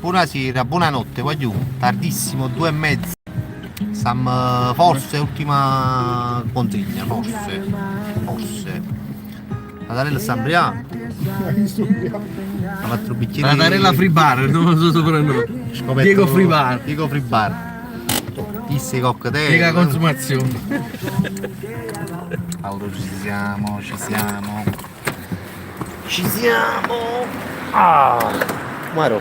Buonasera, buonanotte, voglio tardissimo, 2:30. Stiamo forse ultima consegna, forse. Natarella sta ambriando. Ha fatto un bicchiere Natarella Free Bar, non lo so soprannome. Diego Free Bar. Diego Free Bar. Tisse cocktail. Piega consumazione. Allora ci siamo. Ci siamo! Ah! Maro,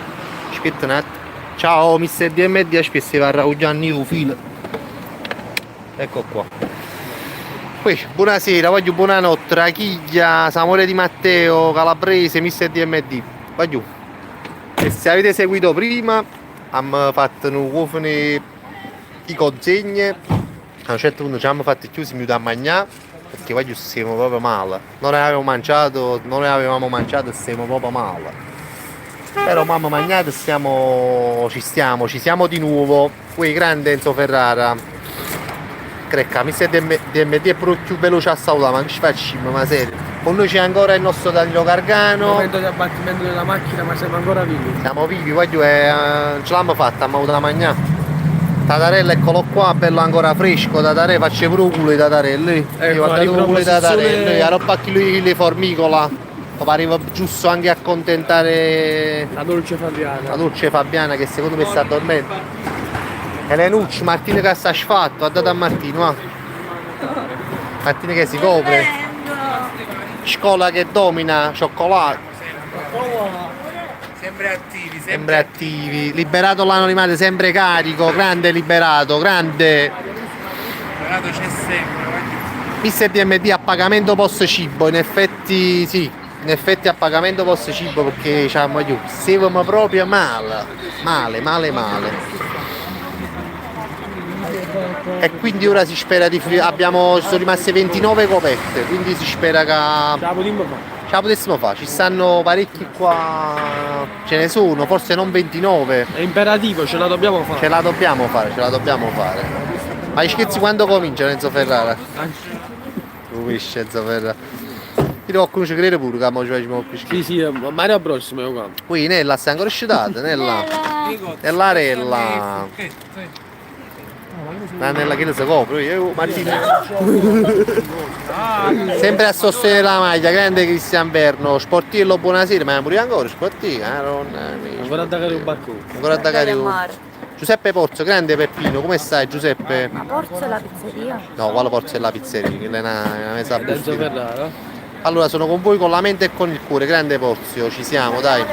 aspetta un attimo. Ciao, mister DMD, aspetta, va a Gianni Ufil. Ecco qua. Poi, buonasera, voglio buonanotte, Rachiglia, Samuele Di Matteo, Calabrese, mister DMD. Voglio. E se avete seguito prima, abbiamo fatto un cofone di consegne. A un certo punto ci abbiamo fatto chiusi mi da mangiare. Perché voglio stiamo proprio male. Non ne avevamo mangiato e stiamo proprio male. Però mamma mangiato ci siamo di nuovo. Qui grande Enzo Ferrara. Crecca, mi siete DMD è proprio più veloce a salutare, ma che ci facciamo, ma serio. Con noi c'è ancora il nostro Danilo Gargano. Momento di abbattimento della macchina, ma siamo ancora vivi. Siamo vivi, voglio ce l'abbiamo fatta, abbiamo avuto da mangiare. Tatarella eccolo qua, bello ancora fresco, Tatarella, faccio pure un culo di Tatarella. Guardate un culo di Tatarella, la roba che lui le formicola. Mi pareva giusto anche accontentare La dolce Fabiana. la dolce Fabiana che secondo me sta dormendo. E le nucce, Martino che sta sfatto, guardate a Martino, va. Martino che si copre. Scuola che domina, cioccolato. Sempre attivi, liberato l'anonimato, sempre carico, grande liberato, grande. Liberato c'è sempre. Mister DMD a pagamento post cibo, in effetti sì, in effetti a pagamento post cibo perché diciamo io, siamo proprio male. E quindi ora si spera di sono rimaste 29 coperte, quindi si spera che ce la potessimo fare, ci stanno parecchi qua, ce ne sono, forse non 29. È imperativo, ce la dobbiamo fare. Ce la dobbiamo fare. Ma gli scherzi quando cominciano Enzo Ferrara? Tu capisci Enzo Ferrara? Io devo conoscere credere pure che mo ci facciamo più scherzi. Sì, Mario Prossimo io qua. Qui Nella sta ancora sciutata, Nell'arella. La Nella che si copre, io Martino. Sempre a sostenere la maglia, grande Cristian Verno, sportillo buonasera, ma pure ancora sportivo, Ancora da cari un barcone. ancora da carico. Giuseppe Porzio, grande Peppino, come stai Giuseppe? Ma Porzo è la pizzeria? No, quale Porzio è la pizzeria? Che è una mesa a Enzo buffet. Ferrara. Allora sono con voi con la mente e con il cuore, grande Porzio, ci siamo, dai.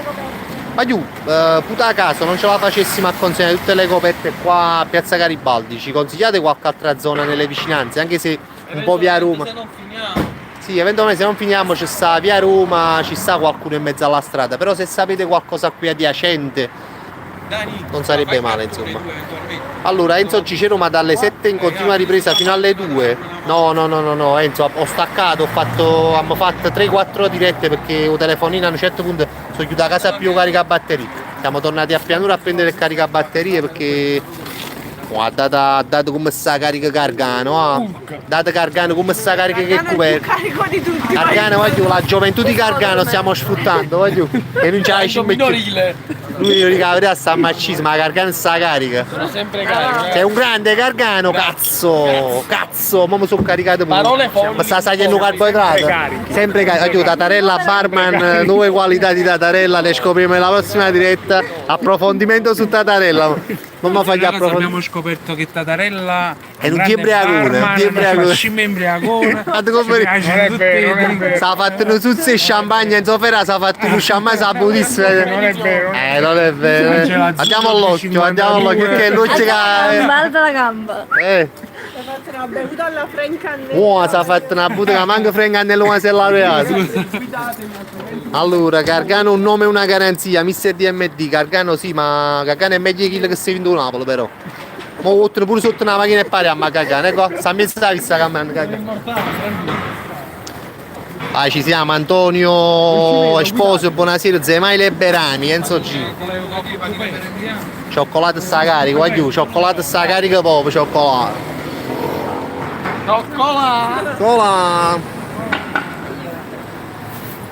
Ma giù, puta a caso, non ce la facessimo a consegnare tutte le coperte qua a Piazza Garibaldi, ci consigliate qualche altra zona nelle vicinanze, anche se un po' via Roma. Se non finiamo. Sì, eventualmente se non finiamo ci sta via Roma, ci sta qualcuno in mezzo alla strada, però se sapete qualcosa qui adiacente Dani, non sarebbe fai male, fatto pure insomma. tu, eventualmente. Allora Enzo oggi c'è Roma dalle 7 in continua ripresa fino alle 2. No Enzo, ho staccato, abbiamo fatto 3-4 dirette perché ho telefonino a un certo punto sono chiuso a casa più caricabatterie. Siamo tornati a Pianura a prendere il caricabatterie perché dato come sta carica Gargano, dato Gargano come sta carica che coperta. Carico di tutti. Gargano, voglio, la gioventù di Gargano stiamo sfruttando, voglio. E non c'hai Minorile. Lui ricaverà sta maccismo, ma Gargano sta carica. Sono sempre carico. Sei un grande Gargano, cazzo, ma mi sono caricato pure. Parole folli. Ma sta salendo carboidrato. Sempre carico. Aiuto, Tatarella Barman, nuove qualità di Tatarella, le scopriamo nella prossima diretta. Approfondimento su Tatarella. Non mi fai gli Abbiamo approfondimenti. scoperto che Tatarella È un imbriacone. Scimma imbriacone. Guarda come Non è vero. sta fatto un suzzo e champagne, Enzo Ferra si è fatto un champagne sabutissimo. Non è vero. Non è vero. Andiamo all'occhio, che l'occhio che... Balda la gamba. Eh. Si è fatto una bevuta alla francannella. Si è fatto una butica, manco frega nell'uomo si è laureato. Allora, Gargano un nome e una garanzia, mister DMD, Gargano sì, ma Gargano è meglio di quello che si vinto Napoli però. Ma vogliono pure sotto una macchina e pariamo a Gargano, ecco, sta messa vista Gargano. Ci siamo, Antonio Esposito, buonasera, Zemaile Berani, Enzo G. Cioccolato sta carica, guagliù, cioccolato sta carica proprio, cioccolato. Coccola! Cola!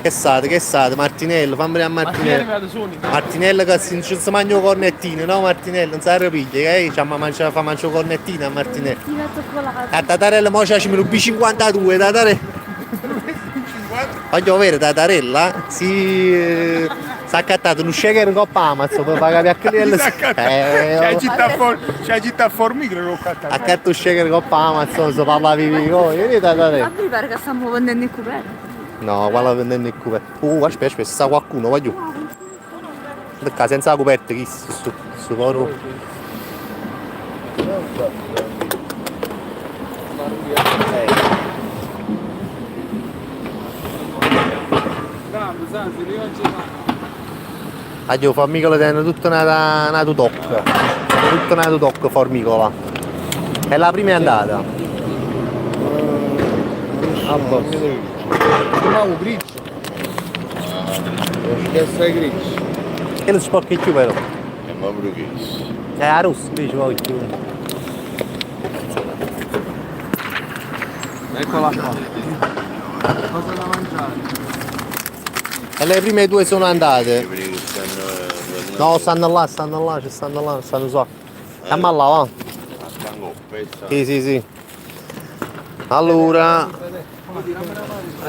Che state? Martinello, fammi vedere a Martinello. Martinello che non ci si mangia cornettino, no Martinello? Non si arrepiglia, fa mangiare cornettino a Martinello. Fino a cioccolato. A Tatarella mo ci mi rubi 52, Tatarella. Voglio vedere Tatarella, si ha accattato un shaker coppa Amazon per pagare a cliente. C'è città formica l'ho cattato. Accatto un shaker coppa Amazon, se parla vivi voi, vedi Ma Tatarella. mi pare che stiamo vendendo il coperto. No, guarda vendendo il coperto. Aspetta, sta qualcuno, voglio. Perché senza la coperta, chi su coro? Addio, formicola tengono tutta una tutocca. Tutta una tutocca formicola. È la prima andata. Nuovo grigio. Lo è grigio. E non sporchi più però. Ma bruchis. È la rossa invece poi più. Eccola qua. Cosa da mangiare? E le prime due sono andate. Quelli che stanno No, stanno là, stanno so. Andiamo là, va. a Tangoppa. Sì. Allora,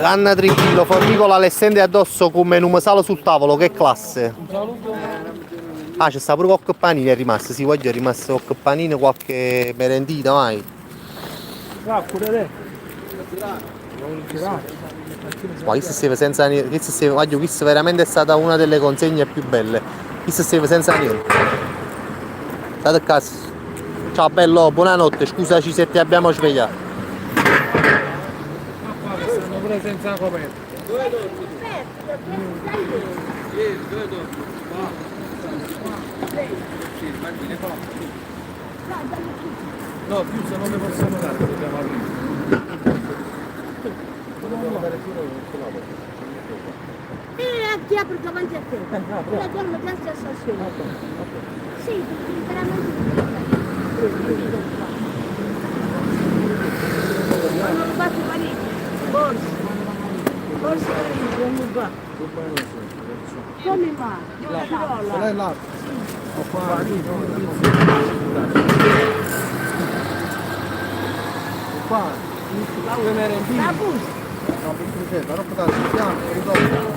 Anna tranquillo, formicola le stende addosso come un sale sul tavolo, che classe? Ah, c'è sta pure qualche panino è rimasto, sì, voglio è rimasto qualche panino, qualche merendina, vai. Ma questo stava senza niente, questa veramente è stata una delle consegne più belle. Questo stava senza niente. State a casa. Ciao bello, buonanotte, scusaci se ti abbiamo svegliato. Stanno pure senza coperta. No, più se non ne possiamo dare, dobbiamo aprire. Ti apro davanti a te. La donna piazza stasera. Sì, veramente. Hanno rubato parecchio. Borse parecchio, hanno rubato. Come mai? Lei là. Qua. Due merendini. La busta. No, per la roba da fianco, ricordo.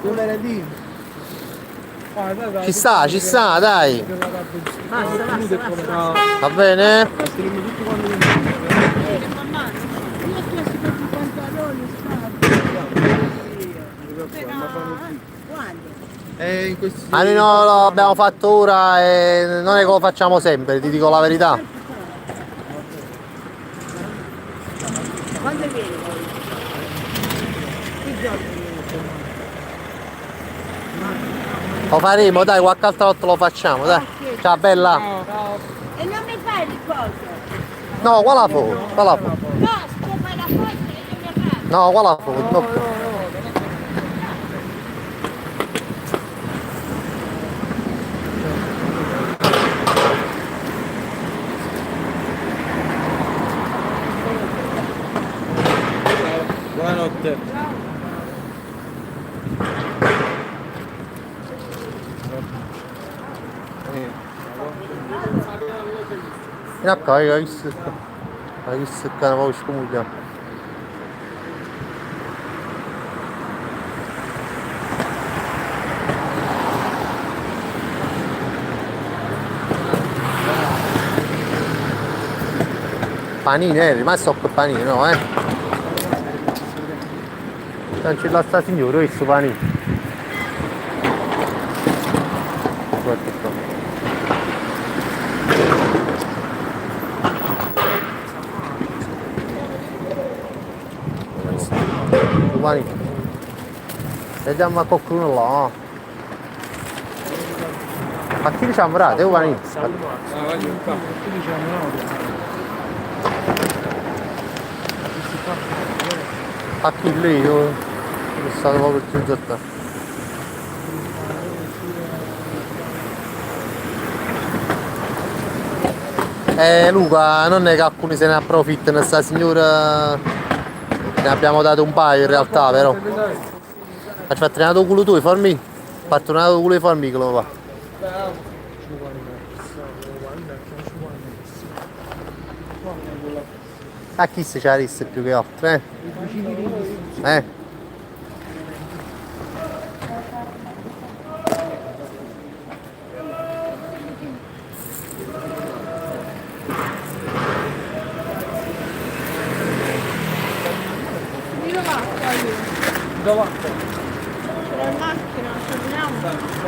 Due merendini. Ci sta, dai. Basta. Va bene? Io ho chiesto per i pantaloni, Quando? In questi Ma noi no, lo abbiamo fatto ora e non è che lo facciamo sempre, ti dico la verità. Quando vieni poi? Che giorno vieni? Lo faremo, dai, qualche altra volta lo facciamo, dai. Ciao bella. E non mi fai di cosa? No, qua la foto, qua la foto. No, se fai la foto io mi faccio. No, qua la foto, no. Buonanotte. Ecco, hai visto il canale scomugliato. Panini, è rimasto con panini, no, Non ce l'ha sta signore, questo panino. Guarda qua. Domani vediamo a qualcuno là. Ma chi diciamo rate, domani? A chi lì io sono stato proprio più giornata. Luca, non è che alcuni se ne approfittano, sta signora ne abbiamo dato un paio in realtà però. Faccio fatto culo tu, i formiche. Fatto un culo di formiche, lo fa. A chi se c'ha rissa più che altro, eh? Io l'acqua io. Dove? C'è la macchina, torniamo.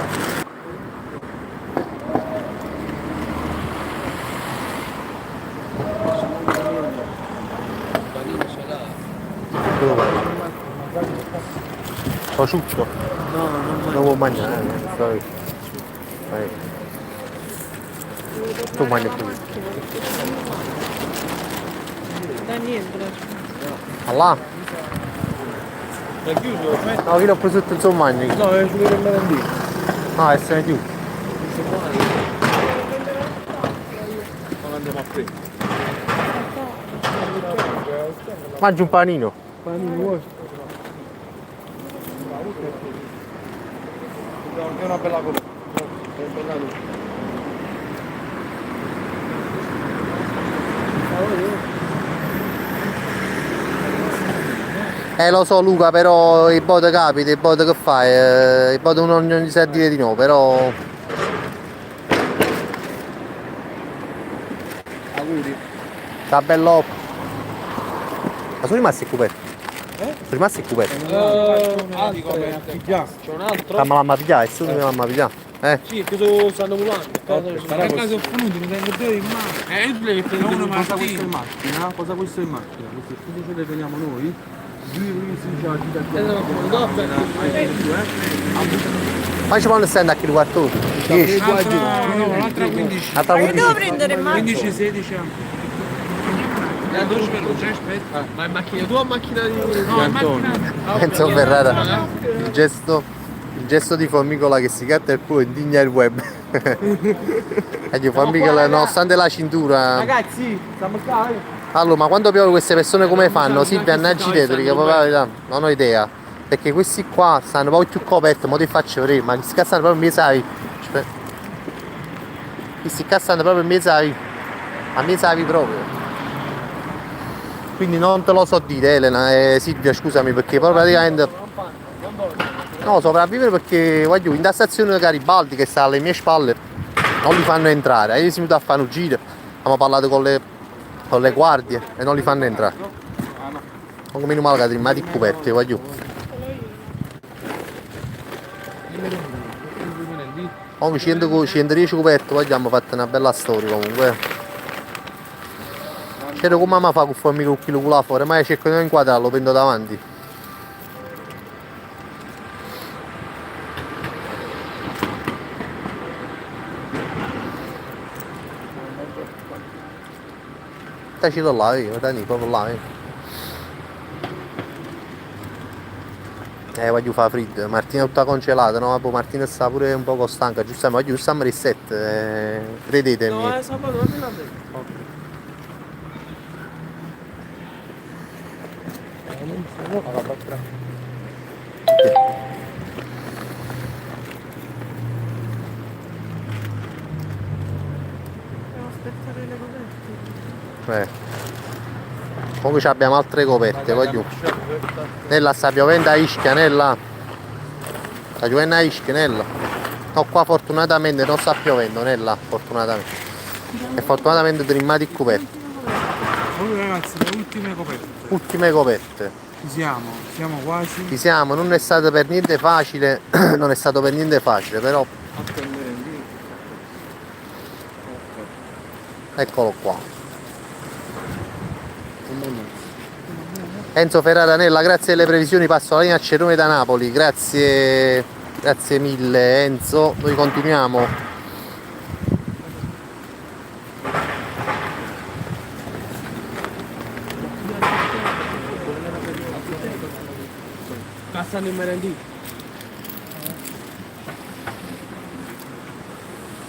Dove vai? Prosciutto? No, non Non vuoi mangiare, vai. Vai. Tu mangi più. Da niente. Allà? è chiuso, aspetta. No, io l'ho preso tutto il suo magno. No, è solo per merendino. No, essere più. Non andiamo a prendere. Mangi un panino. Panini vuoi? È una bella cosa. È una bella cosa. Lo so Luca, però i bot capita, i bot che fai? I bot non gli sa dire di no, però... Auguri. Sta bello... Ma sono rimasti i cubetti? Sono rimasti i cubetti? C'è un altro? La mamma pigliare, è solo la mamma pigliare. Sì, che stanno volando. Per caso sono venuti, ne tengo due in mano. Tu devi prendere uno cosa questo in macchina? Cosa questo in macchina? Questi tutti ce le teniamo noi. Ma ci quando stai andando a chiedere quarto? 10? No, l'altra 15. Altra 15? Devo prendere in mano. 15, 16 anni. La 12 veloce, aspetta. Ma è macchina tua o macchina di... No, è macchina... Enzo Ferrara, il gesto di Formicola che si catta il culo indigna il web. E Formicola, nonostante la cintura... Ragazzi, siamo qua, Allora, ma quando piove queste persone come fanno? Silvia, annaggi tetri, che poi non ho idea. Perché questi qua stanno proprio più coperti, ma ti faccio vedere, ma questi qua stanno proprio in mezzo ai... Questi qua stanno proprio in mezzo ai... A mezzo ai proprio. Quindi non te lo so dire Elena, Silvia, scusami, perché poi praticamente... No, sopravvivere perché, voglio, in da stazione Garibaldi che sta alle mie spalle, non li fanno entrare. Ieri siamo venuti a fare un giro, abbiamo parlato con le guardie e non li fanno entrare. Non meno male che rimasti coperti, voglio. Comunque 110 coperti, poi abbiamo fatto una bella storia comunque. C'era come mamma fa con Formica con chilo là fuori, ma cerco di non inquadrarlo, lo prendo davanti. Dai là, dai proprio là. Voglio fare freddo. Martina è tutta congelata, no? Vabbè, Martina sta pure un po' stanca, giustamente, voglio stare reset, credetemi. No, sabato non me la vedo. Devo aspettare le coperte. Comunque abbiamo altre coperte, voglio. Nella sta piovendo a Ischia, nella. Sta piovendo a Ischia, nella. No, qua fortunatamente non sta piovendo, nella, fortunatamente. E fortunatamente trimati i coperti. Allora ragazzi, le ultime coperte. Ultime coperte. Siamo quasi. Ci siamo, non è stato per niente facile, non è stato per niente facile, però Attendere lì. eccolo qua. Enzo Ferraranella, grazie alle previsioni, passo la linea a Cerone da Napoli, grazie mille Enzo, noi continuiamo. Passano in merendino.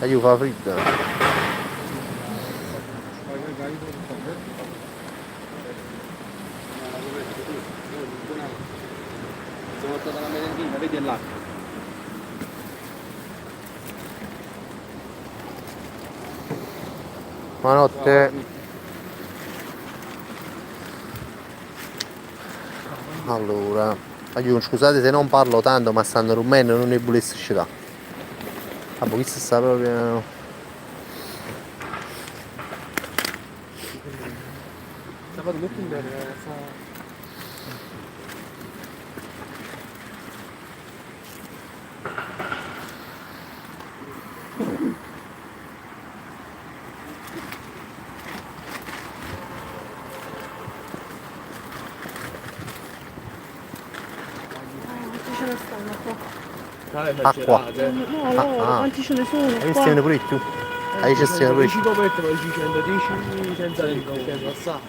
Io fa freddo. portata la merendina, vedi è là. Buonanotte. Allora, aiuto, scusate se non parlo tanto, ma stanno rumeno non ne volessi uscire. Ah, questo sta proprio. Sabato metti in bene, Quanti ce ne stanno qua? Acqua. No, loro, ah. quanti ce ne sono Hai qua? visto pure di più? Hai gestione pure di 10 più. copette, ma 110 senza dentro, assai,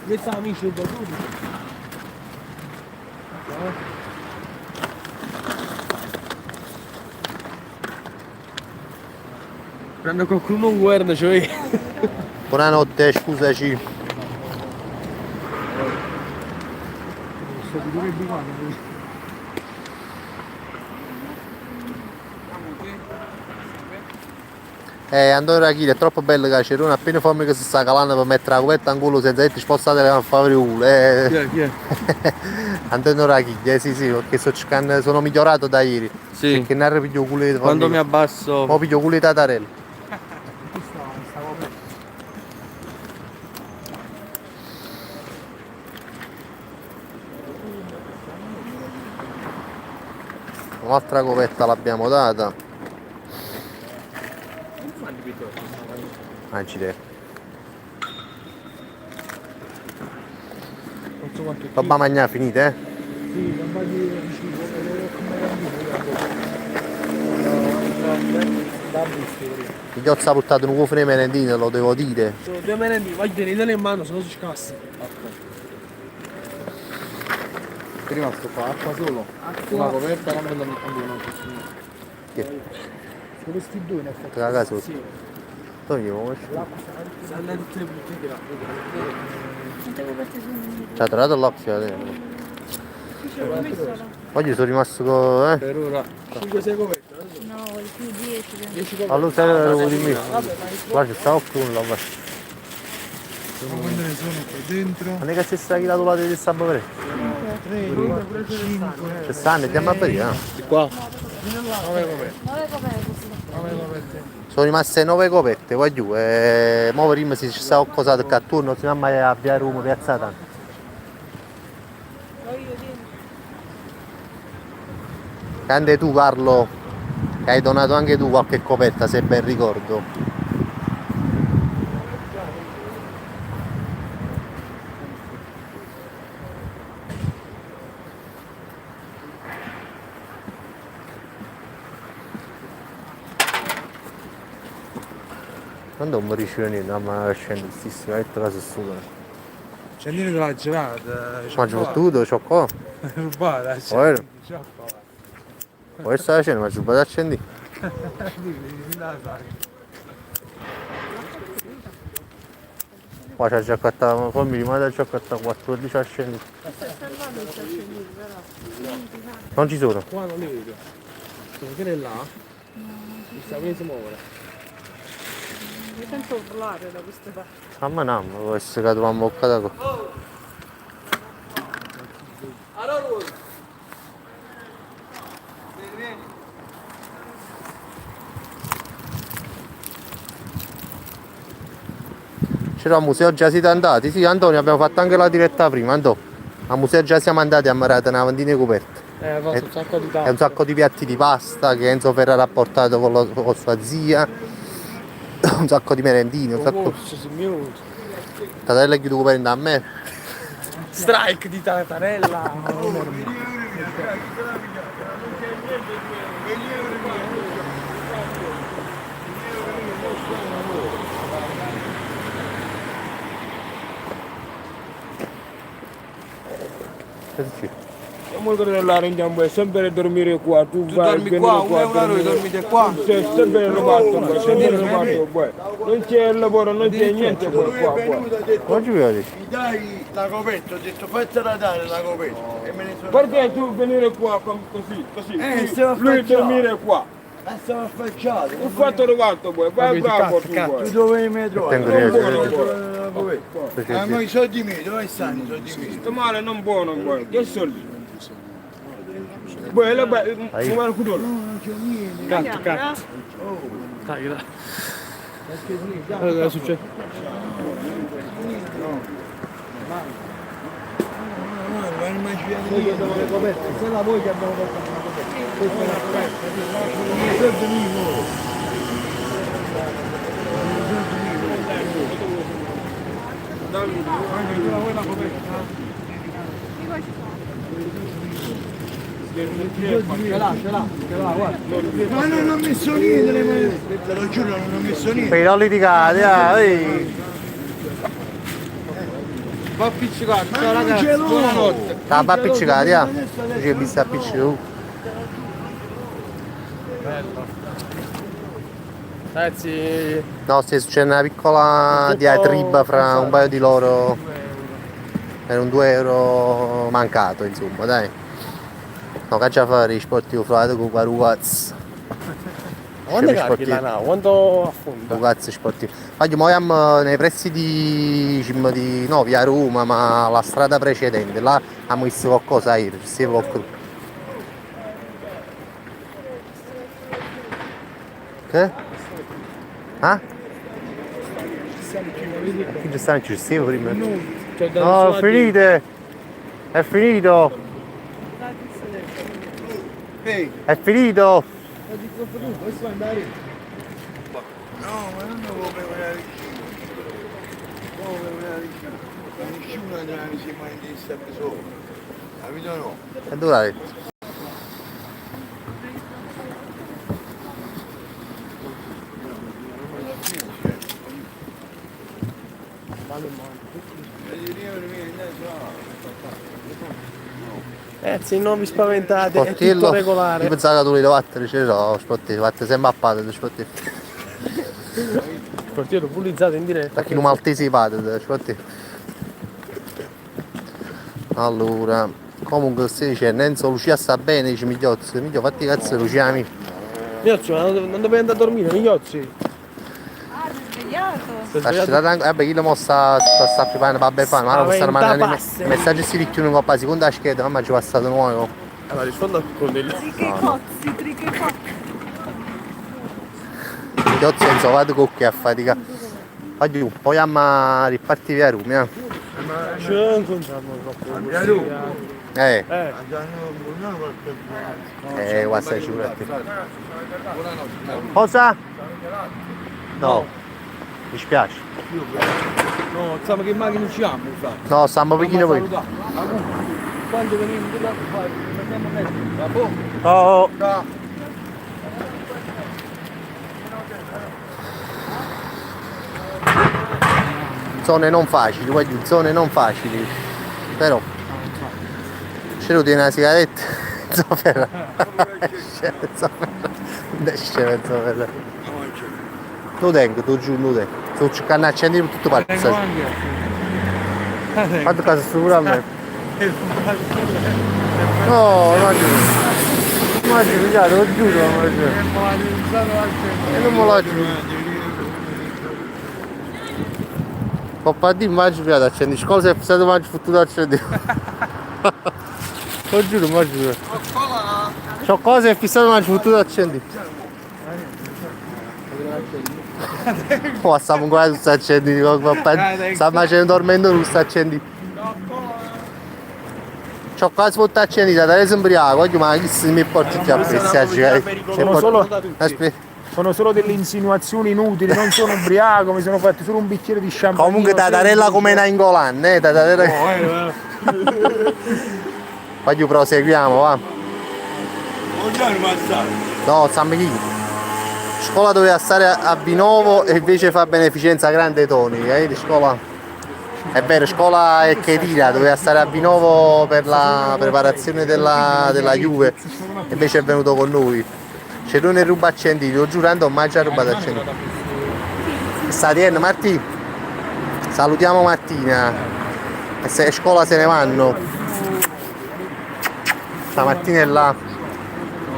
Questa amici da tutti. Prendo qualcuno un guarda, cioè. Buonanotte, scusaci. Antonio Rachile, è troppo bello che c'era appena fuori che si sta calando per mettere la coperta in culo senza dirti spostate le favore culo. Chi è? Antonio Rachile, sì, perché sono migliorato da ieri. Sì. Perché ne piglio culo di Quando mi abbasso. Mo piglio culo di tatarello. Un'altra copetta l'abbiamo data. Accidenti. Roba mangiare finite, eh? Sì, non va di cibo, Il Giozza ha portato un cuofone merendine, lo devo dire. sono due merendine, vai tenetele in mano, se no si scassi. È rimasto qua, acqua solo. Una coperta non me la metto. Che? Sono questi due in effetti. Tra caso? Sì. Togli, come Sanno tutte le bottiglie là. Quante coperte sono? ci ha trovato l'occhio. Chi ce l'ho messa là? Oggi sono rimasto con. Per ora 5-6 coperte. No, di più 10. 10 coperte. Allora sei di me. Guarda, c'è qualcuno là. Ma Quante ne sono qua dentro? non è che si sta chilato la di San Paolo? 3, 4, 5. Ci stanno, andiamo a vedere. Di qua. 9 coperte. 9 coperte. 9 coperte. Sono rimaste 9 copette, qua giù. Mo prima si ci sta qualcosa che attorno, non si va mai a avviare Roma, piazzata. Cande tu Carlo, che hai donato anche tu qualche coperta se ben ricordo. Non mi riuscivo niente, ma scendo stissimo, hai detto cosa stupido. Accendini della gelata. Mangio fottuto, c'ho qua. Rubata, Vero? Poi sta facendo, ma giù accendi. Qua c'è già accattato, poi mi rimane già accattato 14 accendi. Non ci sono. Qua non li vedo. Sono che là? Mi sta come si muove. Mi sento urlare da queste parti. A me no, ma può essere che troviamo boccata qua. C'era al museo, già siete andati? Sì, Antonio, abbiamo fatto anche la diretta prima, Antonio. Al museo già siamo andati a Marata, una ventina coperte. Fatto un sacco di E tante. un sacco di piatti di pasta che Enzo Ferrara ha portato con sua zia. Un sacco di merendine, un sacco. Sul mio Tatella che tu prendi a me. strike di tartarella. Che dici? Come che la rendiamo, è sempre dormire qua, tu vai dormi qua, voi dormite qua? Sì, sempre il reparto, sempre il reparto, non c'è il lavoro, non c'è niente qua. Oggi vedi? Mi dai la coperta, ho detto fatela dare la coperta. E me ne sono Perché tu venire qua così? stiamo Lui affacciati. dormire qua. Stiamo affacciati. Ho fatto reparto poi, vai bravo tu Tu vuoi. dove mi trovi? Tengo Non dietro, buono vedi? vuoi. La coperta. Perché Ma i soldi miei, dove stanno i soldi miei? Sto male non buono vuoi, che soldi? Vuoi, come il culo? Non c'è niente. Andiamo, Cosa succede? Ma non mai ci viene Io devo le coperte, se la voi che abbiamo detto una coperta. Questa è la coperta, i soldi miei. Ce l'ha, guarda. Ma non ho messo niente, te lo giuro, non ho messo niente. Per non litigare, ehi. Va appiccicato, Ma ciao non ragazzi, ce l'ho. buonanotte. Sta appiccicati, C'è visto appiccicato. Ragazzi, No, se c'è una piccola diatriba fra un paio di loro per un 2 euro mancato, insomma, dai. No, che già fare sportivo frate con Quarugaz. quando carichi la nave? Quando affonda? Quarugaz sportivo. Oggi siamo nei pressi no, via Roma, ma la strada precedente, là abbiamo visto qualcosa ieri, ci stava qualcuno. Che? Ah? Chi ci stanno? Ci stava prima? No, finite! È finito! Ehi, È finito! no, ma non devo preparare il cibo. Devo preparare il cibo. Nessuno della si mai interessato solo. Capito no? E dove l'ha detto? Ragazzi, non vi spaventate, è tutto Sportello? Io regolare. pensavo che tu li vattene, c'è no, sportello, vattene sempre a padre, sportello. Portiere pullizzato in diretta. Perché in un maltese padre, sportello. Allora, comunque stai dicendo, Enzo Lucia sta bene, dice Migliozzi, miglio fatti cazzo Luciani. Migliozzi, ma non dovevi andare a dormire, Migliozzi? Ah, sei svegliato? Lasciate vabbè, chi lo mo sta preparando per Befano, ma non stanno mandando i messaggi si ricchiudono con la seconda scheda, mamma ci è passato nuovo. Allora, rispondo con degli... Triche cozzi. Migliozzi Enzo, vado con che a fatica. Oggi poi a ripartire via Roma, eh. Ma ci incontriamo troppo. Guarda, ci vuole. Cosa? No, mi spiace. No, sappiamo che macchina usciamo, infatti. No, stiamo vicino voi. Quando veniamo di là, facciamo meglio. Oh. Zone non facili, guardi, zone non facili. Però ce lo tiene una sigaretta. Zofera. Zofera. Lo tengo, tu giù, lo tengo. Sto cercando di accendere tutto parte. Quanto casa sicuramente? No, non giuro. Ma giuro, lo giuro, ma giuro. E non me lo giuro. Papà di immagini più ad accendere, cosa è stato mangi fottuto accendere? Lo giuro, ma giuro. C'ho cose è fissato mangi fottuto accendere. Oh, stiamo ancora tu sta accendendo, papà. Stiamo facendo dormendo tu sta accendendo. C'ho quasi sotto accendita, adesso imbriaco, oggi ma chi si mi porta già a pensare? Sono solo delle insinuazioni inutili, non sono ubriaco, mi sono fatto solo un bicchiere di champagne. Comunque Tatarella come una Ingolan, Tatarella. Poi proseguiamo, va. Buongiorno Massaro. No, stiamo chi? Scuola doveva stare a Vinovo e invece fa beneficenza a Grande Toni, di scuola. È vero, scuola e Chedira, doveva stare a Vinovo per la preparazione della Juve, invece è venuto con noi. C'è lui nel ruba accendini, lo giurando, mai già rubato accendini. Sta Tien, Martì, salutiamo Martina, e se a scuola se ne vanno. Stamattina è là.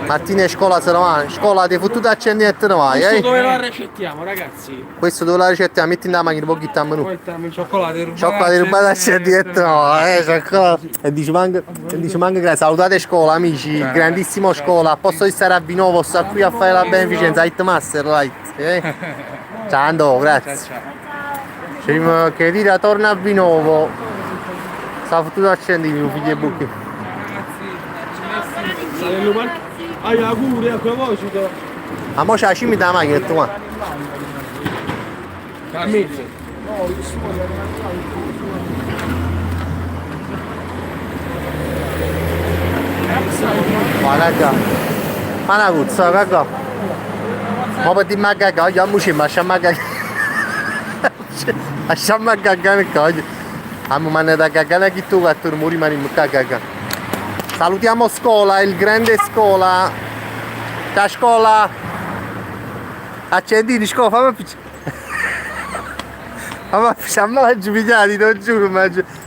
Mattina a scuola se ne va, scuola ti fottuto accendini e te ne vai, Questo dove la recettiamo, ragazzi? Questo dove la ricetta, metti nella macchina, poi chitta a menù. Poi mettiamo il cioccolato rubato. Cioccolato rubato accendini e te ne vai, cioccolato. E dice manco grazie, salutate scuola amici, grandissimo scuola, a posto di stare a Vinovo, sto qui a fare la beneficenza, Hit Master Light. Ciao Andò, grazie. Che tira torna a Vinovo. Sta fottuto accendini, un figlio e bucchi. Ai auguri, a proposito. Ma mo c'è la cimita la macchina e tu ma. Camizzo. Ma cagà. Ma una cuzza, cagà. Ma per dirmi a cagà, oggi amici, lasciamo a cagà. Lasciamo a cagà nel coglio. Abbiamo mandato a cagà chi tu quattro muri ma rimane a cagà. Salutiamo Scola, il grande Scola. Ciao Scola. Accendini, Scola, fammi appicciare. Fammi appicciare, ma l'ho giubilati, lo giuro.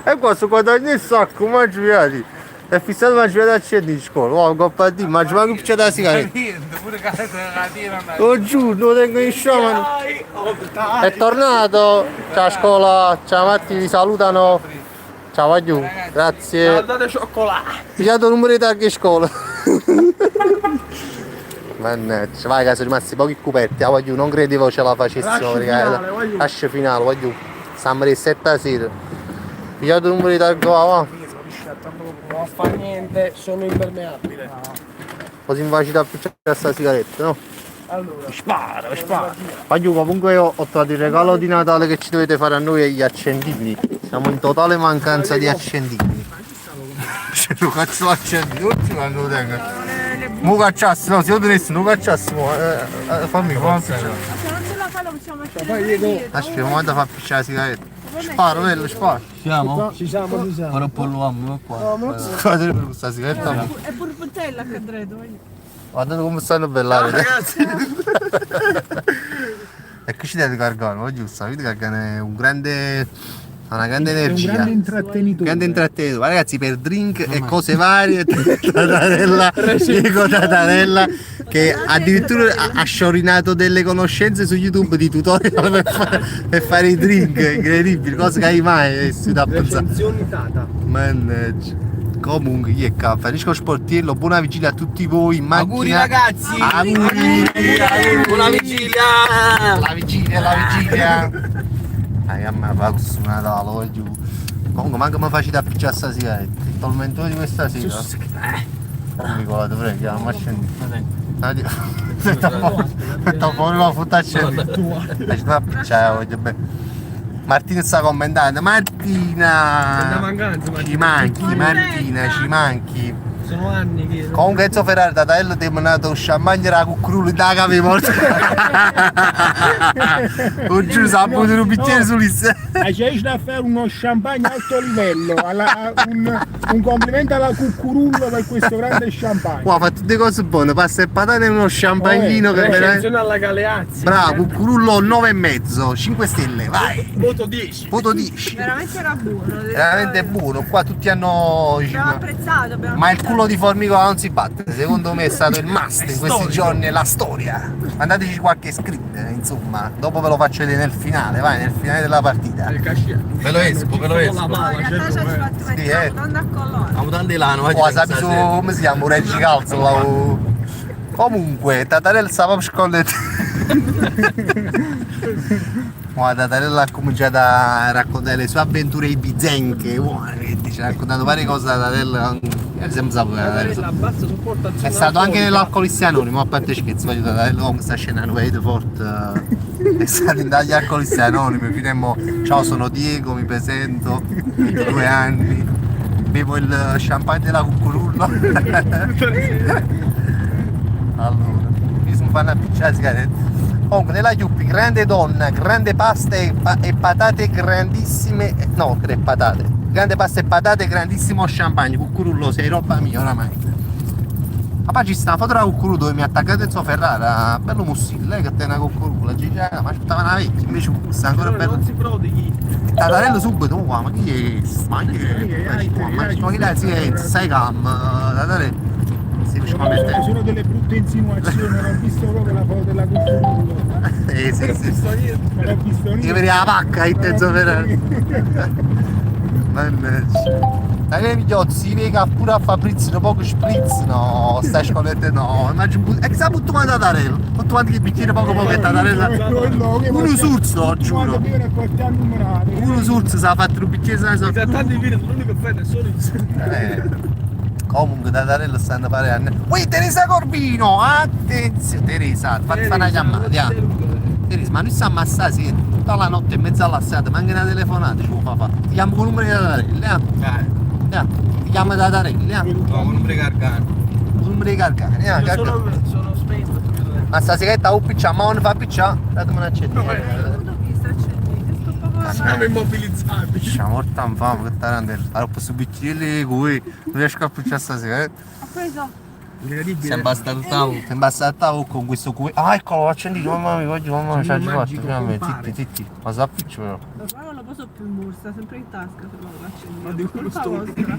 E qua su quando ogni sacco, ma giubilati. È fissato ma giubilati accendini, Scola. Oh, coppa di, ma giubilati appicciata la sigaretta. Lo giuro, lo tengo in sciamano. È tornato. Ciao Scola, ciao Matti, vi salutano. Ciao Vagliù, grazie. Guardate cioccolato. Mi ha dato il numero di targhe scuola. Mannaggia, vai che sono rimasti pochi cubetti, Vagliù, non credevo ce la facessimo perché lascia finale, Vagliù. Stiamo alle 7 sera. Mi ha dato il numero di targhe, va. Non fa niente, sono impermeabile. Così mi faccio da appicciare questa sigaretta, no? Allora, Spara. Vagliù, comunque ho trovato il regalo di Natale che ci dovete fare a noi e gli accendini. Siamo in totale mancanza di accendini. Se lo cazzo l'accendino, tutti quando lo tengo. Mo cacciassi, no, se io tenessi, non cacciassimo, fammi appicciare. Se non ce la fa lo possiamo mettere. Aspetta, un momento fa appicciare la sigaretta. Sparo, bello, sparo. Ci siamo. Ora polluiamo qua. Guardate per questa sigaretta. È pure puttella che andrete. Guardate come stanno bellare. Ragazzi. E qui ci deve caricare, no? Giusto, vedi che è un grande. Ha una grande energia. Un grande intrattenitore. Grande intrattenitore. Ragazzi, per drink e cose varie, Tatarella, Diego Tatarella, che addirittura ha sciorinato delle conoscenze su YouTube di tutorial per fare i drink, incredibili, cose che hai mai studiato a pensare. recensioni Tata. Mannaggia. Comunque, chi è qua? Francesco Sportiello, buona vigilia a tutti voi in macchina. Auguri ragazzi! Auguri! Buona vigilia! La vigilia! A me fa questo Natale, vai giù. Comunque manca mi faccio da appicciare sta sigaretta. Il tormentone di questa sera. Non mi ricordo, prego, ma scendi. Sto fuori la foto a scendere. Lasci da appicciare, voglio bene. Martina sta commentando, Martina! Ci manchi, Martina, ci manchi. Sono anni che... Comunque Enzo Ferrari da Taello ti ha mandato un champagne da cucurullo da cave morta. Lo giuro, sa pure un bicchiere sull'issa. C'è da fare uno champagne alto livello, un complimento alla Cucurullo per questo grande champagne. Qua fa tutte cose buone, pasta e patate e uno champagnino che veramente... Recensione alla Galeazzi. Bravo, cucurullo 9,5, 5 stelle, vai! Voto 10. Voto 10. Veramente era buono. Veramente buono, qua tutti hanno... Abbiamo apprezzato. Ma il culo di formicola non si batte, secondo me è stato il must in questi giorni, la storia. Mandateci qualche script, insomma, dopo ve lo faccio vedere nel finale, vai, nel finale della partita. Ve lo esco. In realtà ci ha fatto Sì, mettere non da colore. A mutandilano, Oh, sapi su, come si chiama, un Reggi Calzo là, Comunque, Tatarella stava per scollare. Tatarella ha cominciato a raccontare le sue avventure ibizenche, ci ha raccontato varie cose da Tatarella. È stato anche nell'Alcolisti Anonimi, a parte scherzi, voglio Tatarella come sta scenando, vedete forte. È stato dagli Alcolisti Anonimi, fino a ciao sono Diego, mi presento, 22 anni, bevo il champagne della Cucurullo. Allora, mi sono fatto appicciare la sigaretta. Comunque nella Chiuppi, grande donna, grande pasta e patate grandissime. No, tre patate. Grande pasta e patate, grandissimo champagne. Cucurullo, sei roba mia oramai. Ma poi ci sta una foto da Cucurullo dove mi ha attaccato Enzo Ferrara, bello mussile, lei che te una Cucurullo, dice, ma aspettava una vecchia, invece sta ancora bello. Non si prodighi. Tatarello subito, ma chi è? Ma chi è? Ma chi è? Sai cam, Tatarello. Si Ci sono delle brutte insinuazioni, non ho visto proprio la foto della Cucurullo. sì. Non l'ho visto niente. Ti vedi la pacca in Enzo Ferrara. Mannaggia. Dai migliori, si vega pure a Fabrizio, un poco spritz, no, stai scoperto, no, immagino, e sa tutto quanto Tatarello, tutto quanto che bicchiere poco che Tatarello, uno surzo, giuro, uno surzo si è fatto un bicchiere, sai, so. Tanti video, l'unico che fai è solo il Comunque Tatarello stanno parlando. Ui Teresa Corbino, attenzione, Teresa, fatti fare una chiamata, Teresa, ma noi stiamo ammassati tutta la notte e mezza alla strada, ma anche una telefonata ci può fare. Ti chiamo con il numero di Tatarello, ti chiamo Tatarello, No, non mi caricare. il numero di Carcani, Sono spento. ma sta sigaretta o piccià, ma non fa piccià, datemi una accetta. L'ho vista accendere, sto proprio Siamo immobilizzati. C'è morta in fame che tarantella. Allora posso bicchiere qui, non riesco a picciare stasera. Ho preso. Sembra stato tavolo. Sembra stata con questo qui. Ah ecco, lo accendito, mamma mia, oggi mamma mia, ci faccio, finalmente, zitti, ma sa piccio però. Ma non lo posso più in borsa, sempre in tasca se no lo accendi. Ma di quello Colpa sto- vostra.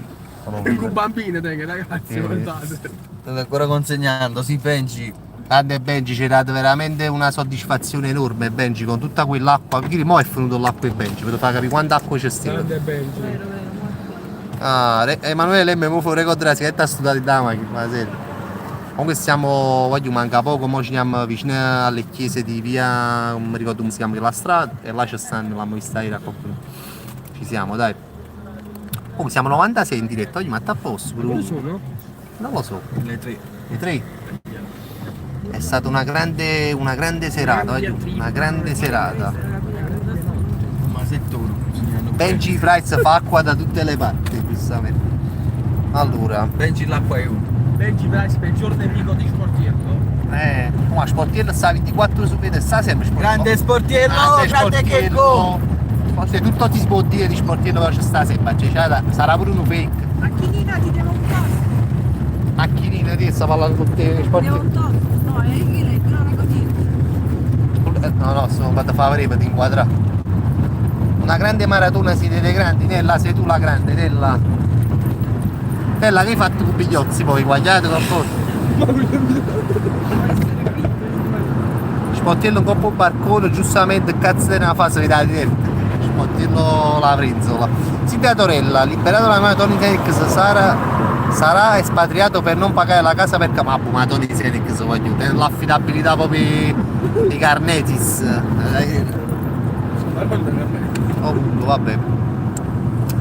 Con bambine, te, ragazzi, guardate. State ancora consegnando, sì Benji. Grande Benji, ci ha dato veramente una soddisfazione enorme Benji con tutta quell'acqua. Perché mo è venuto l'acqua e Benji, per far capire quanta acqua c'è stata. Grande Benji. Vero, molto. Ah, Emanuele mi fa un record della sigaretta studiata da macchina, ma serio. Comunque stiamo, voglio manca poco, mo ci andiamo vicino alle chiese di via, non mi ricordo come si chiama la strada, e là ci stanno, l'abbiamo vista ieri a qualcuno. Ci siamo, dai. Comunque siamo 96 in diretta, oggi ma sta a posto pure uno. Sono? Non lo so, Le tre. i tre. È stata una grande serata, voglio, una grande serata. Ma se tu Benji Price fa acqua da tutte le parti, giustamente. Allora, Benji l'acqua è uno. Benji Price, peggior nemico di sportiello. ma sportiello sta 24 ore su 7, sta sempre sportiello. Grande sportiello, grande che sportiello. Forse tutto ti si può dire di sportiello, però c'è sta sempre, cioè, sarà pure un fake. Macchinina ti devo un tosto. Macchinina di sta parlando con te, Ti devo sportiello. un tosto. No, è il così. No, sono fatto favore per inquadrare. Una grande maratona siete dei grandi, Nella sei tu la grande, Nella. Nella che hai fatto con pigliozzi poi, guagliate qualcosa. Sportiello un po' barcone, giustamente cazzo nella fase di dare diretta. Sportiello la frizzola. Silvia Torella, liberato la mano Tony Senex, sarà espatriato per non pagare la casa perché ma Tony Senex voglio tenere l'affidabilità proprio di Carnetis. Oh, vabbè.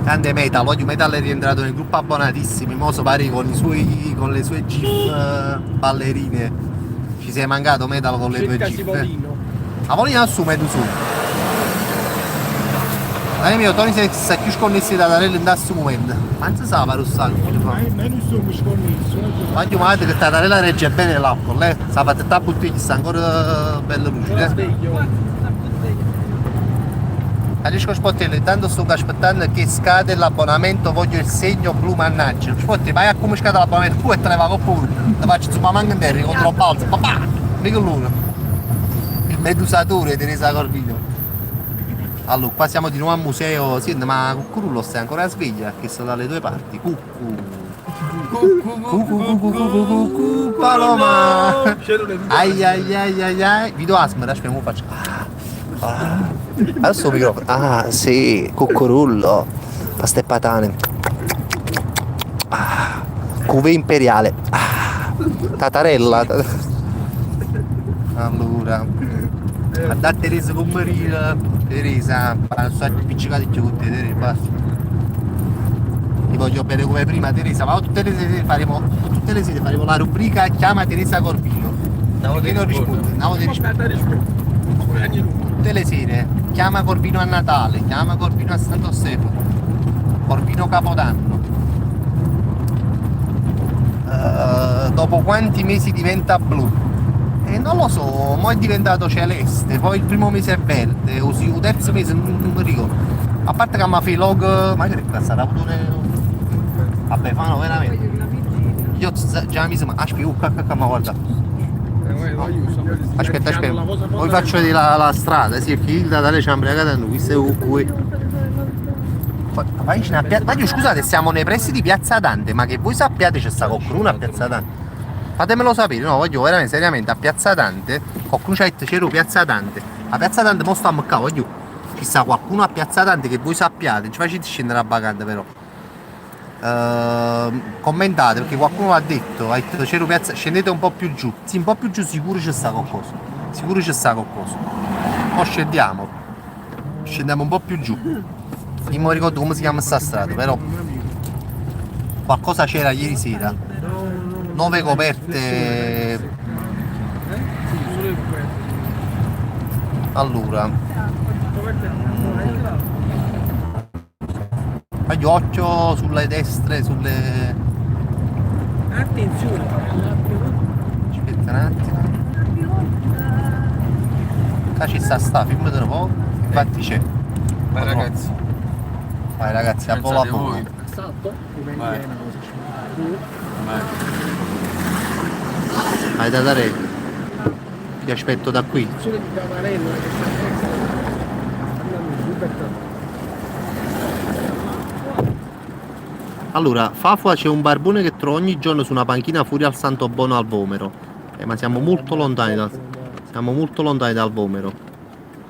Grande Metal, oggi Metal è rientrato nel gruppo abbonatissimi, mo so pare con le sue gif ballerine. Ci sei mancato Metal con le tue gif. Ma voglio assume tu su. Dai mio, Tony si sta più sconnessi da Tatarello in questo momento. Ma non si sa fare un sacco. Ma non sono sconnesso. Voglio male che Tatarella regge bene l'acqua, lei sa fatta a bottiglia, sta ancora bella luce. Adesso Sportello, intanto sto aspettando che scade l'abbonamento, voglio il segno blu mannaggia. Sportello, vai a come scade l'abbonamento, tu e te ne va con pure. Te faccio insomma manca in terra contro il balzo, papà! Mica l'uno. Il medusatore Teresa Corvino. Allora, qua siamo di nuovo al museo, senti, ma Cucurullo stai ancora sveglia, che sono dalle due parti. Cucù, Paloma! Ai ai ai ai ai, video asmera, aspetta, come faccio? Adesso il microfono. Ah, sì, Cucurullo. Pasta e patane. Cuvée imperiale. Tatarella. Allora. Da Teresa con Maria. Teresa, sono appiccicati con te, Teresa, basta. Ti voglio bene come prima, Teresa, ma tutte le sere faremo la rubrica Chiama Teresa Corvino. Che non risponde, tutte le sere, chiama Corvino a Natale, chiama Corvino a Santo Stefano, Corvino Capodanno. Dopo quanti mesi diventa blu? E non lo so, mo è diventato celeste, poi il primo mese è verde, così il terzo mese non mi ricordo. A parte che mi fa i log, ma che è sarà pure. Vabbè, fanno veramente. Io già mi sembra. Aspetta, ma guarda. Aspetta, poi faccio vedere la strada, sì, perché il datale c'è imbriacato a noi, questo è qui. Vai vicino a Piazza. Ma scusate, siamo nei pressi di Piazza Dante, ma che voi sappiate c'è sta qualcuno a Piazza Dante? Fatemelo sapere, no, voglio veramente seriamente a Piazza Dante, qualcuno c'ha detto c'ero Piazza Dante. A Piazza Dante mo stiamo qua, voglio. Ci sta qualcuno a Piazza Dante che voi sappiate, ci facete scendere a vacante però. Commentate perché qualcuno ha detto c'ero Piazza, scendete un po' più giù. Sì, un po' più giù sicuro c'è sta qualcosa. Sicuro c'è sta qualcosa. Poi scendiamo. Scendiamo un po' più giù. Io non mi ricordo come si chiama sta strada, però qualcosa c'era ieri sera. 9 coperte. Allora. Fagli occhio sulle destre, sulle. Attenzione, Aspetta un attimo. Qua ci sta, filmate un po'. Infatti c'è. Vai ragazzi. Vai ragazzi, a volo a Pensate volo. voi. salto, Vai. vai. Vai. Vai da dare. Ti aspetto da qui. Sulle di Camarello che sta andando in libertà. Allora, Fafua c'è un barbone che trovo ogni giorno su una panchina fuori al Santo Bono al Vomero. Ma siamo molto lontani dal Vomero.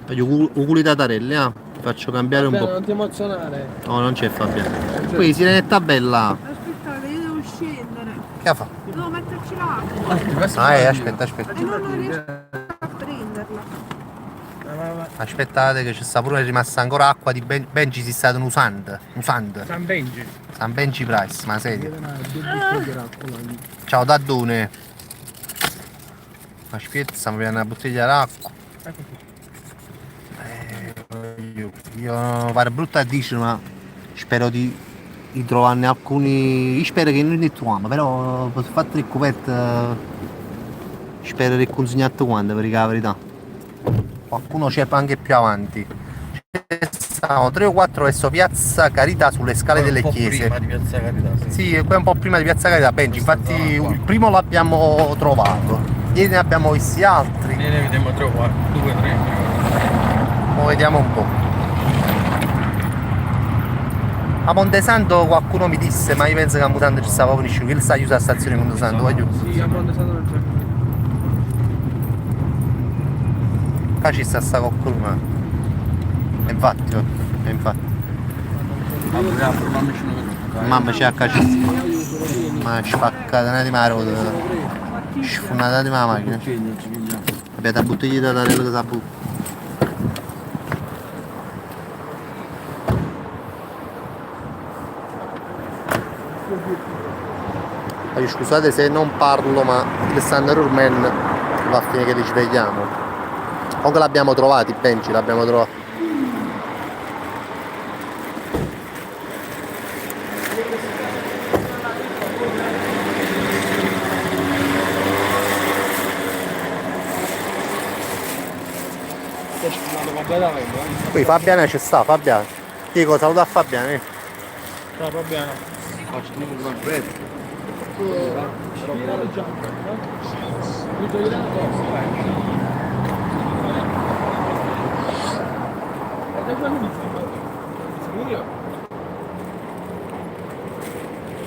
Voglio uculi da tarelle, Ti faccio cambiare un po'. Non ti emozionare. No, non c'è Fabiano. Qui sirenetta bella. Aspettate, io devo scendere. Che fa? Devo metterci l'acqua. Aspetta. E non riesco a prenderla. Aspettate che ci sta pure rimasta ancora acqua di Benji si sta usando. San Benji. San Benji Price, ma serio. Ciao Daddone. Aspetta, stiamo prendendo una bottiglia d'acqua. Io pare brutto a dire, ma spero di trovarne alcuni. Io spero che noi ne troviamo, però per il fatto del coperto spero che consegnate quando per la verità. Qualcuno c'è anche più avanti. Stanno 3 o 4 verso Piazza Carità sulle scale delle chiese. Prima di Piazza Carità. Sì, qua è un po' prima di Piazza Carità, Benji, infatti il primo l'abbiamo trovato. Ieri ne abbiamo visti altri. Ne vediamo 3 o 4, 2 3. Mo vediamo un po'. A Montesanto qualcuno mi disse, ma io penso che a Montesanto ci stava nessuno, che sta chiusa la stazione di Montesanto, voglio. Sì, a Montesanto non c'è. Qua ci sta qualcuno. E infatti. Mamma c'è a cacci. Ma è spaccata una di mare. Sfonata di la macchina. Abbiate la bottiglia da tarello che sa bu. Scusate se non parlo, ma il Thunder Man va a finire che li svegliamo. Comunque l'abbiamo trovati, Benji, l'abbiamo trovato. Qui Fabiana ci sta, Fabiana. Dico, saluta a Fabiana. Ciao Fabiano.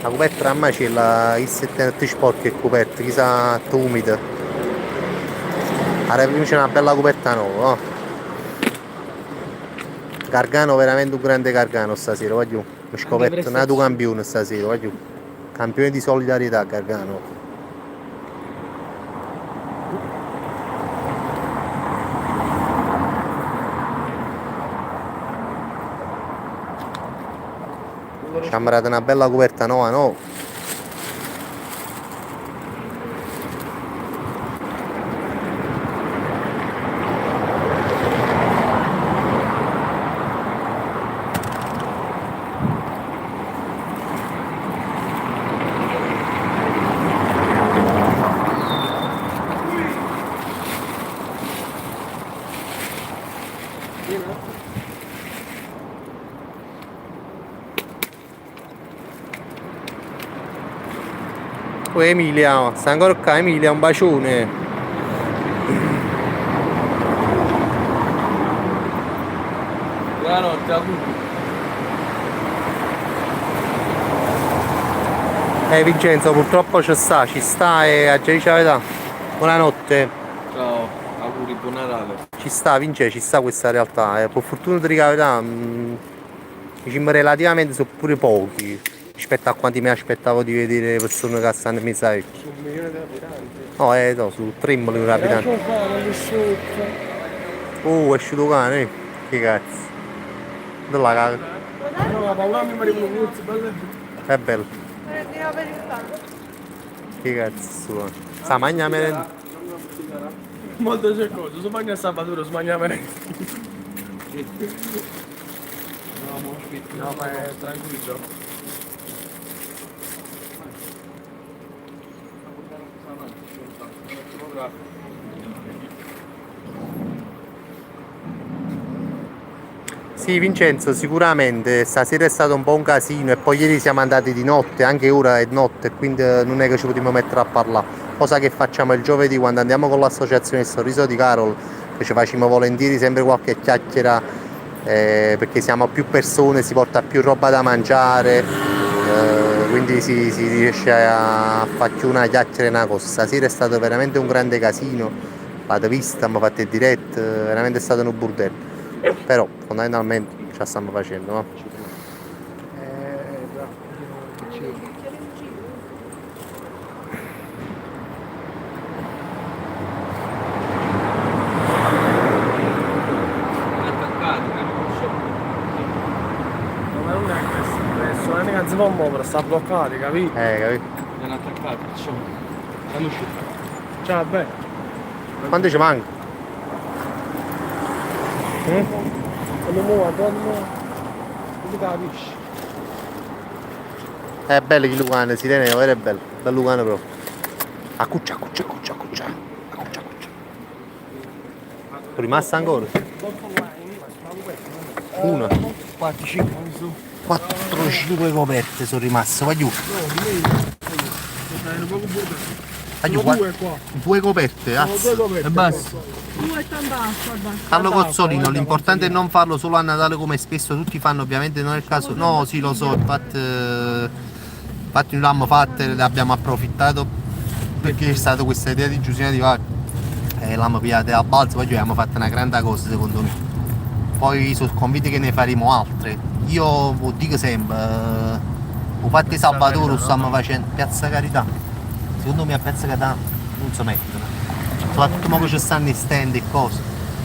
La coperta a me c'è il 7 sporco è coperta, chissà umida. Ora prima c'è una bella coperta nuova, no? Gargano, veramente un grande Gargano stasera, voglio. Ho scoperto nato campione stasera, voglio. Campione di solidarietà Gargano. Ci ha marato una bella coperta nuova, no? Oh Emilia, sta ancora qua Emilia, un bacione. Buonanotte a tutti. Vincenzo purtroppo ci sta e a dice la verità. Buonanotte. Ciao, auguri, buon Natale. Ci sta Vincenzo, ci sta questa realtà. Per fortuna di la verità, diciamo relativamente sono pure pochi rispetto a quanti mi aspettavo di vedere persone che stanno in mezzo a ecco. Su 1 milione di abitanti. No, no, su 3 milioni di abitanti. Oh, è uscito cane, che cazzo. Dalla caga. No, ma un mi ricordo, È bello. Andiamo per il tanto. Che cazzo sto? Sta mangia merenda. molto c'è cosa, si mangia sabato, si mangia merenda. No, ma è tranquillo. Sì Vincenzo, sicuramente stasera è stato un po' un casino e poi ieri siamo andati di notte, anche ora è notte, quindi non è che ci potremo mettere a parlare. Cosa che facciamo il giovedì quando andiamo con l'associazione Il Sorriso di Carol, che ci facciamo volentieri sempre qualche chiacchiera, perché siamo più persone, si porta più roba da mangiare, quindi si riesce a farci una chiacchiera e una cosa. Stasera è stato veramente un grande casino, l'avete vista, abbiamo fatto il direct, veramente è stato un bordello. Però fondamentalmente ce la stiamo facendo, no? Non è questo, non è che non si può muovere, sta bloccato, capito? Capito? Sono attaccati, diciamo. Siamo usciti. Ciao, beh. Quanto ci manca? Non muovo, non si capisce. È bello che Lucano, si teneva, era bello. Bello Lucano proprio. Accuccia. È rimasta ancora? Una. 4-5 coperte sono rimaste, vai giù. Vai giù, due coperte, E basta. Due e tanta acqua, basta. Fallo Cozzolino, l'importante è non farlo solo a Natale come spesso tutti fanno, ovviamente non è il caso. No, sì lo so, infatti non l'abbiamo fatte, ne abbiamo approfittato perché c'è stata questa idea di Giusina di Valle e l'abbiamo pigliata a balzo, poi abbiamo fatto una grande cosa secondo me. Poi sono convinto che ne faremo altre. Io vi dico sempre, ho fatto sabato lo stiamo facendo Piazza Carità. Secondo me a Piazza Carità non si mettono. Soprattutto ora che ci stanno i stand e cose.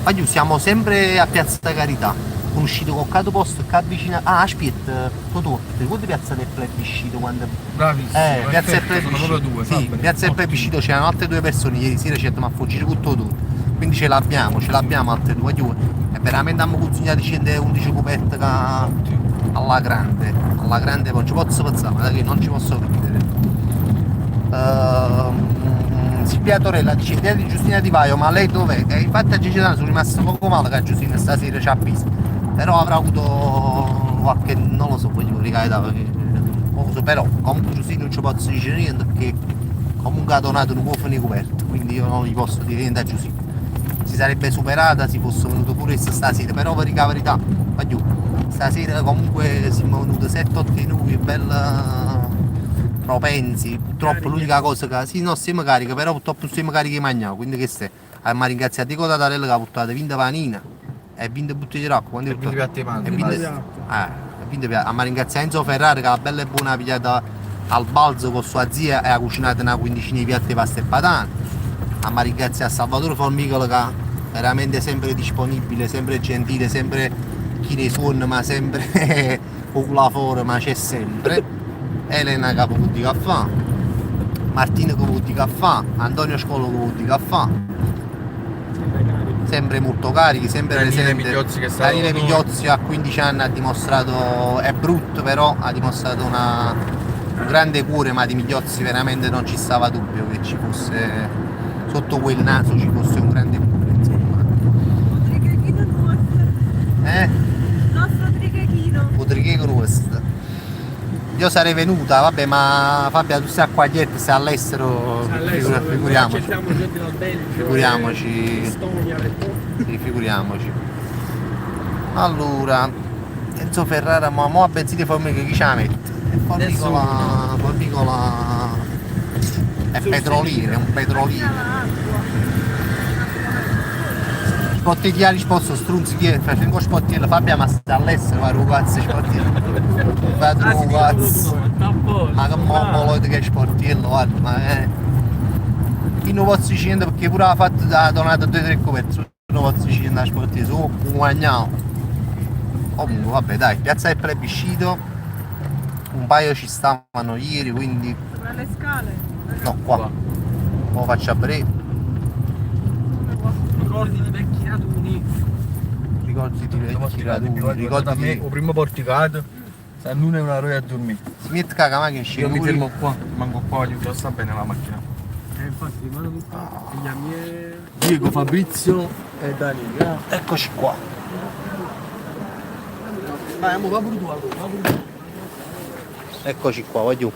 Ma giù siamo sempre a Piazza Carità. Sono uscito con cato posto che avvicina. Ah, aspetta, tu ricordi Piazza del Plebiscito quando. Bravissimo. Piazza del Perfetto, sono proprio Plebiscito. due. Sì, Piazza del Plebiscito c'erano altre due persone, ieri sera ci siamo a fuggire tutto tutto. Quindi ce l'abbiamo altre due. E veramente abbiamo cucinato 111 coperte alla grande, non ci posso pensare, ma che non ci posso credere. Silvia Torella dice idea di Giustina Di Vaio, ma lei dov'è? E infatti a Gigi sono rimasto poco male che a Giustina stasera ci ha visto, però avrà avuto qualche, non lo so, voglio ricavare perché non lo so, però comunque Giustina non ci posso dire niente perché comunque ha donato un po' finire coperto, quindi io non gli posso dire niente a Giustina. Si sarebbe superata, si fosse venuto pure stasera, però per la verità, va giù, stasera comunque siamo venuti 7-8 noi, bella propensi, purtroppo l'unica cosa che, sì no siamo carichi, però purtroppo siamo carichi di mangiare, quindi che stai, abbiamo ringraziato Dico Tatarella che ha portato 20 panine e 20 bottiglie d'acqua, quando E 20 piatti di pane. abbiamo ringraziato Enzo Ferrari che ha bella e buona pigliata al balzo con sua zia e ha cucinato una quindicina di piatti di pasta e patate. Ma ringrazio a Salvatore Formicolo che è veramente sempre disponibile, sempre gentile, sempre chi ne suona, ma sempre con la fuori, ma c'è sempre. Elena che può di caffè, Martina che può di caffè, Antonio Scolo che può di caffè. Sempre molto carichi, sempre Daniele presente. Migliozzi che sta Daniele con noi. Migliozzi a 15 anni ha dimostrato, è brutto però, ha dimostrato un grande cuore, ma di Migliozzi veramente non ci stava dubbio che ci fosse, sotto quel naso ci fosse un grande cuore, insomma. io sarei venuta, vabbè, ma Fabia tu sei a Quagliette, sei all'estero, figuriamoci. Accettiamo gente dal Belgio. Figuriamoci. Estonia, Sì, figuriamoci. Allora, Enzo Ferrara, ma mo a benzina formica chi ce la mette? Formicola è petroliere, è un petroliere. Spottigliari sposto strunzi che facendo un spottiglio Fabia ma sta all'estero ma ragazzi spottiglio vado ragazzi ma che mobbolo che spottiglio guarda ma chi non posso scendere perché pure ha fatto ha donato 2-3 coperture non posso scendere a spottiglio su guadagniamo comunque vabbè dai piazza del plebiscito un paio ci stavano ieri quindi Sopra le scale. no qua lo faccio a breve. Ricordi di vecchi raduni. Ricordi di vecchi raduni, ricordi a me, il primo porticato. Se non è una roia a dormire. si mette caga macchina scende Io mi pure. fermo qua, manco qua, gli sta bene la macchina. Infatti rimane tutto. Figlia mia. Diego, Fabrizio e Danilo. Eccoci qua. Vai, va pure tu, va pure tu. Eccoci qua, voglio.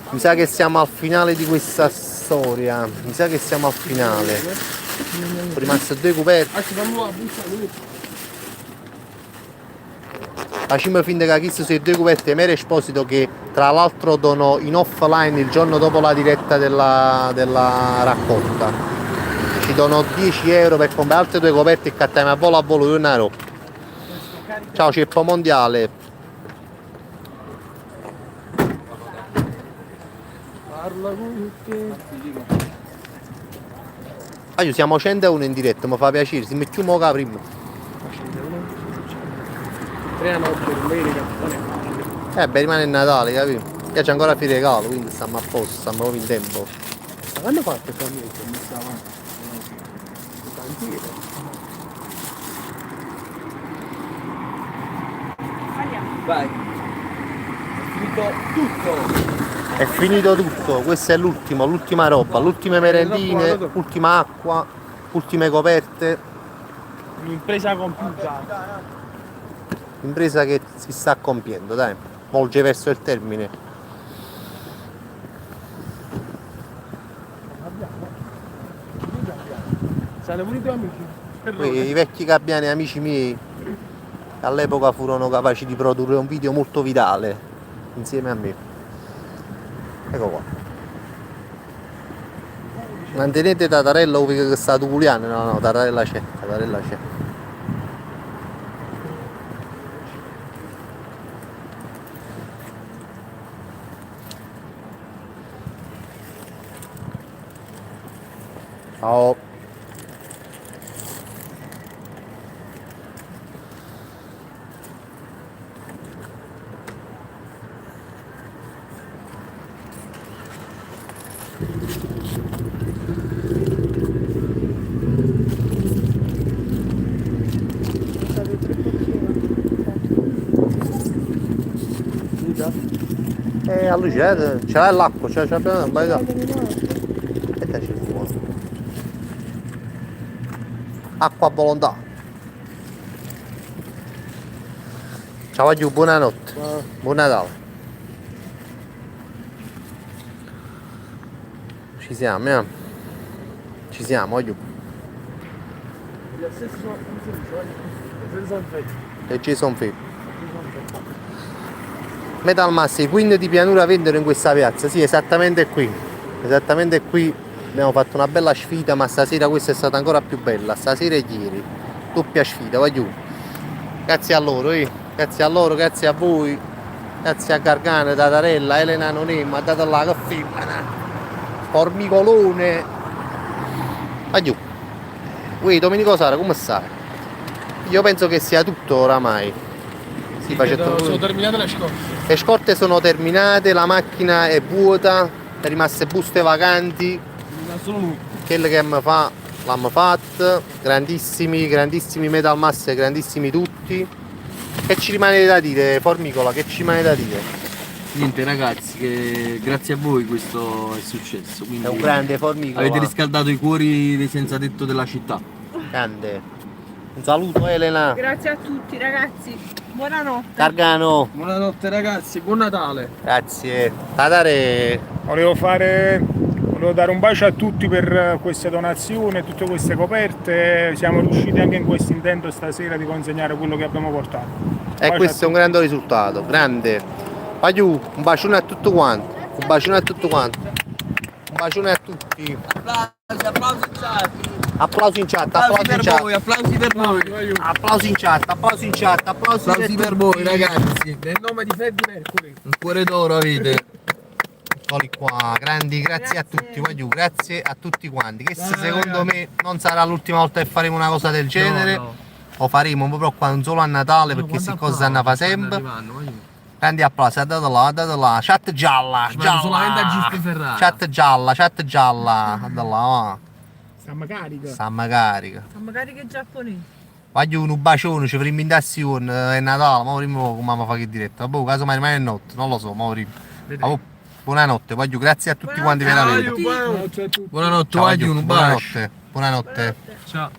Mi sa che siamo al finale di questa storia. Mi sa che siamo al finale. Sono rimaste 2 coperte. Facciamo finta che chiesto se 2 coperte Mere Esposito che tra l'altro dono in offline il giorno dopo la diretta della raccolta. Ci dono 10 euro per comprare altre 2 coperte e cattiamo a volo io una roba. Ciao Ceppo Mondiale. Parla con te. Siamo 101 in diretta, mi fa piacere, si mettiamo qua prima. 3 a notte, domenica. Beh, rimane il Natale, capito? Che c'è ancora più regalo, quindi stiamo a posto, stiamo proprio in tempo. Ma quando fatto famiglia? Mi stava. Tantino. Vai. È finito tutto. È finito tutto, questo è l'ultima roba, l'ultima merendine, ultima acqua, ultime coperte. Un'impresa compiuta. Impresa che si sta compiendo, dai, volge verso il termine. Siete pure i tuoi amici? I vecchi gabbiani amici miei all'epoca furono capaci di produrre un video molto virale insieme a me. Ecco qua. Mantenete Tatarella che sta Tuculiano, no, Tatarella c'è, Tatarella c'è. Ciao. Allucinate, ce l'hai l'acqua, ce l'abbiamo un paio aspetta, c'è fuoco. Acqua a volontà. Ciao Agiu, buonanotte. Buon Natale. Ci siamo, Ci siamo, Agiu. E ci sono fatti. Metal Mass, i Queen di pianura vendono in questa piazza, sì, esattamente qui abbiamo fatto una bella sfida, ma stasera questa è stata ancora più bella, stasera e ieri, doppia sfida, voglio. Grazie a loro, grazie a loro, grazie a voi, grazie a Gargano, Tatarella, Elena Nonemma, data là che firma, Formicolone, voglio. Ui, Domenico Sara, come stai? Io penso che sia tutto oramai. Sì, sono terminate le scorte. Le scorte sono terminate, la macchina è vuota, è rimaste buste vacanti. Quelle che mi fa l'hanno fatte, grandissimi Metal Mass, grandissimi tutti. Che ci rimane da dire, Formicola, che ci rimane da dire? Niente ragazzi, che grazie a voi questo è successo. Quindi È un grande Formicola. avete riscaldato i cuori dei senza tetto della città. Grande. Un saluto Elena. Grazie a tutti ragazzi. Buonanotte. Gargano, Buonanotte ragazzi, buon Natale. grazie. Tatare, Volevo dare un bacio a tutti per queste donazioni e tutte queste coperte. Siamo riusciti anche in questo intento stasera di consegnare quello che abbiamo portato. e questo è un grande risultato, grande. Vai giù, un bacione a tutti quanti, un bacione a tutti quanti, un bacione a tutti. Applausi in chat. Applausi in chat, applausi in chat. Applausi per voi. Applausi in chat, applausi in chat, applausi Applausi per tutti. voi ragazzi. Nel nome di Freddy Mercury. Un cuore d'oro avete. Eccoli qua, grandi, grazie a tutti, vai giù, grazie a tutti quanti. Che secondo me non sarà l'ultima volta che faremo una cosa del genere. No. Lo faremo proprio qua, non solo a Natale, perché queste cose stanno fa sempre. Grandi applausi, date là, chat gialla, solamente a gialla. Giusto Ferrara. Chat gialla, date là, va. Stiamo carica. Stiamo carica. Magari che giapponese. Vai giù, un bacione, ci faremo in tassione, è Natale, ma prima come mamma fa che diretta. Boh, casomai rimane è notte, non lo so, ma prima. Vabbè, buonanotte, vai giù, grazie a tutti quanti per averlo. Buonanotte a tutti. Buonanotte, Ciao, vai giù, un bacio. buonanotte, buonanotte. Ciao.